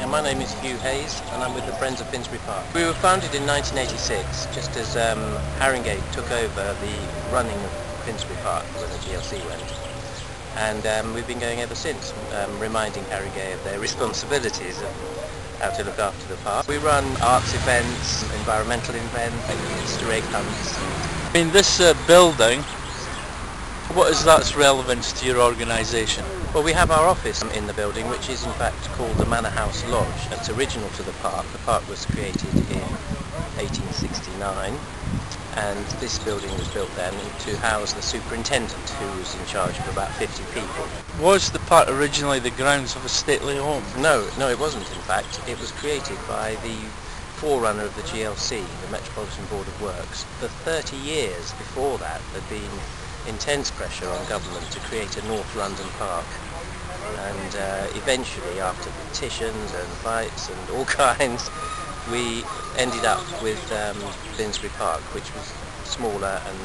My name is Hugh and I'm with the Friends of Finsbury Park. We were founded in 1986, just as Haringey took over the running of Finsbury Park when the GLC went. And we've been going ever since, reminding Haringey of their responsibilities of how to look after the park. We run arts events, environmental events, Easter egg hunts. In this building, what is that's relevance to your organisation? Well, we have our office in the building, which is in fact called the Manor House Lodge. It's original to the park. The park was created in 1869, and this building was built then to house the superintendent, who was in charge of about 50 people. Was the park originally the grounds of a stately home? No, it wasn't in fact. It was created by the forerunner of the GLC, the Metropolitan Board of Works. For 30 years before that, there'd been intense pressure on government to create a North London park, and eventually, after petitions and fights and all kinds, we ended up with Finsbury Park, which was smaller and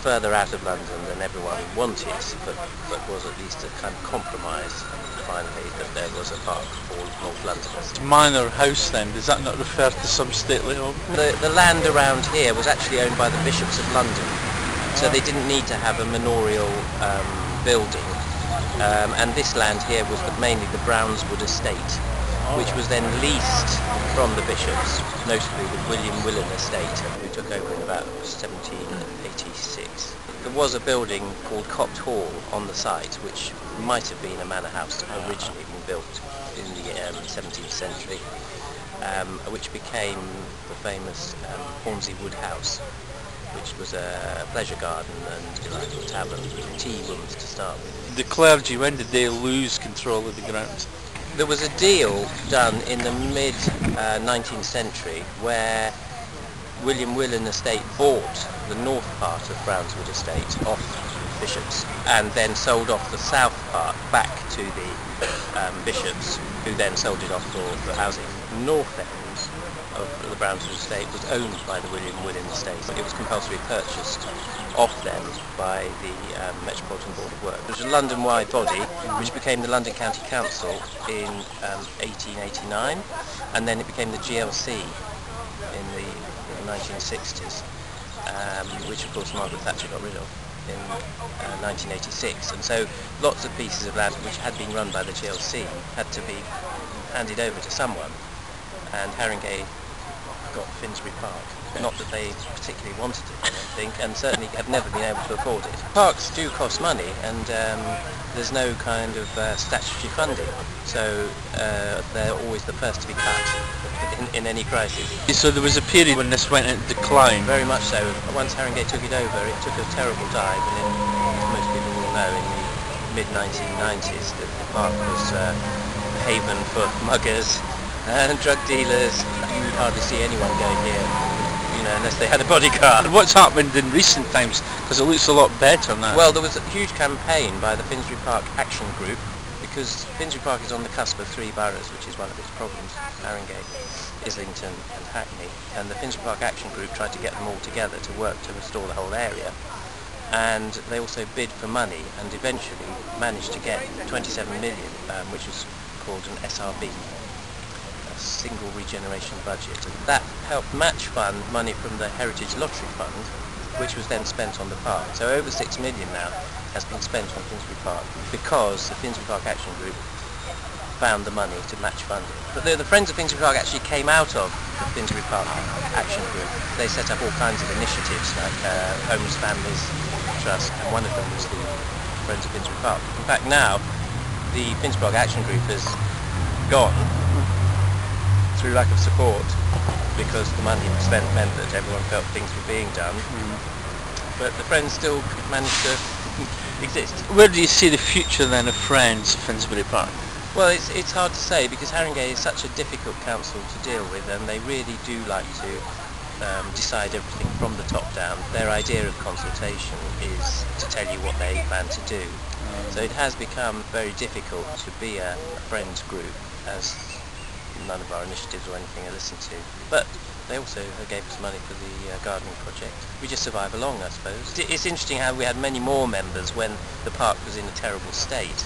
further out of London than everyone wanted, but was at least a kind of compromise finally, that there was a park for North Londoners. Manor House then, does that not refer to some stately home? The land around here was actually owned by the Bishops of London, so they didn't need to have a manorial building, and this land here was mainly the Brownswood estate, which was then leased from the bishops, notably the William Willen estate, who took over in about 1786. There was a building called Copt Hall on the site, which might have been a manor house originally built in the 17th century, which became the famous Hornsey Wood House, which was a pleasure garden and delightful tavern, tea rooms to start with. The clergy, when did they lose control of the grounds? There was a deal done in the mid-19th century where William Willen estate bought the north part of Brownswood estate off bishops and then sold off the south part back to the bishops, who then sold it off for housing. The north end of the Brownswood estate was owned by the William Willen estate. It was compulsory purchased off them by the Metropolitan Board of Works. It was a London-wide body which became the London County Council in 1889, and then it became the GLC in the 1960s, which of course Margaret Thatcher got rid of in 1986, and so lots of pieces of land which had been run by the GLC had to be handed over to someone, and Haringey got Finsbury Park. Not that they particularly wanted it, I don't think, and certainly have never been able to afford it. Parks do cost money, and there's no kind of statutory funding, so they're always the first to be cut in any crisis. So there was a period when this went into decline? Very much so. Once Haringey took it over, it took a terrible dive, and as most people will know, in the mid-1990s, the park was a haven for muggers and drug dealers. You would hardly see anyone going here, unless they had a bodyguard. What's happened in recent times? Because it looks a lot better now. Well, there was a huge campaign by the Finsbury Park Action Group, because Finsbury Park is on the cusp of three boroughs, which is one of its problems: Haringey, Islington and Hackney. And the Finsbury Park Action Group tried to get them all together to work to restore the whole area. And they also bid for money and eventually managed to get 27 million, which was called an SRB. Single regeneration budget, and that helped match fund money from the Heritage Lottery Fund, which was then spent on the park. So over 6 million now has been spent on Finsbury Park, because the Finsbury Park Action Group found the money to match funding. But the Friends of Finsbury Park actually came out of the Finsbury Park Action Group. They set up all kinds of initiatives, like Homeless Families Trust, and one of them was the Friends of Finsbury Park. In fact, now the Finsbury Park Action Group has gone through lack of support, because the money spent meant that everyone felt things were being done, but the Friends still managed to exist. Where do you see the future then of Friends of Finsbury Park? Well, it's hard to say, because Haringey is such a difficult council to deal with, and they really do like to decide everything from the top down. Their idea of consultation is to tell you what they plan to do. So it has become very difficult to be a Friends group, as none of our initiatives or anything are listened to. But they also gave us money for the gardening project. We just survive along, I suppose. It's interesting how we had many more members when the park was in a terrible state.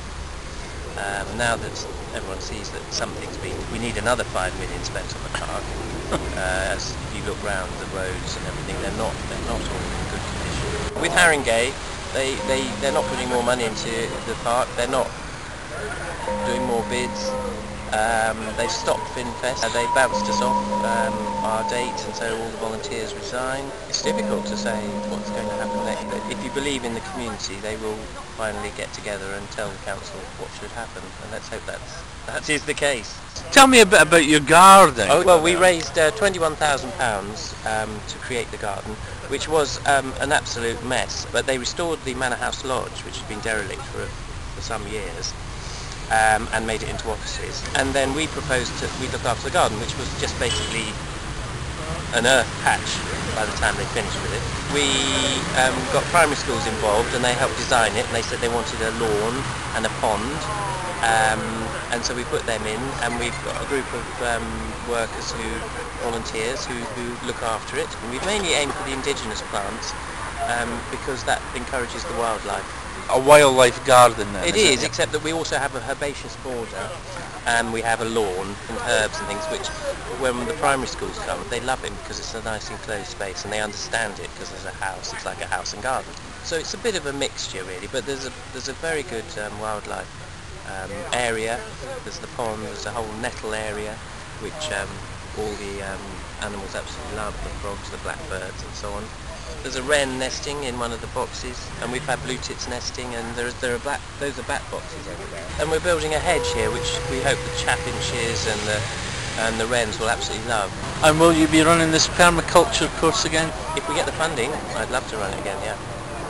Now that everyone sees that something's been, we need another 5 million spent on the park. As you look round the roads and everything, they're not all in good condition. With Haringey, they're not putting more money into the park. They're not doing more bids. They've stopped FinFest. They bounced us off our date, and so all the volunteers resign. It's difficult to say what's going to happen next. If you believe in the community, they will finally get together and tell the council what should happen, and let's hope that is the case. Tell me a bit about your garden. Oh, well, we raised £21,000 to create the garden, which was an absolute mess. But they restored the Manor House Lodge, which had been derelict for some years. And made it into offices. And then we proposed we look after the garden, which was just basically an earth patch by the time they finished with it. We got primary schools involved, and they helped design it, and they said they wanted a lawn and a pond, and so we put them in, and we've got a group of workers volunteers who look after it. And we've mainly aimed for the indigenous plants because that encourages the wildlife. A wildlife garden then? It is, except that we also have a herbaceous border, and we have a lawn and herbs and things, which when the primary schools come, they love it because it's a nice enclosed space, and they understand it because there's a house. It's like a house and garden. So it's a bit of a mixture really, but there's a very good wildlife area. There's the pond, there's a whole nettle area, which all the animals absolutely love, the frogs, the blackbirds and so on. There's a wren nesting in one of the boxes, and we've had blue tits nesting, and those are bat boxes everywhere. And we're building a hedge here, which we hope the chaffinches and the wrens will absolutely love. And will you be running this permaculture course again? If we get the funding, I'd love to run it again, yeah.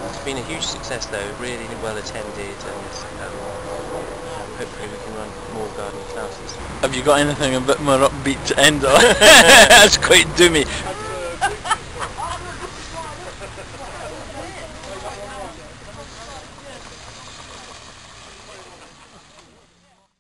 It's been a huge success though, really well attended, and hopefully we can run more gardening classes. Have you got anything a bit more upbeat to end on? That's quite doomy.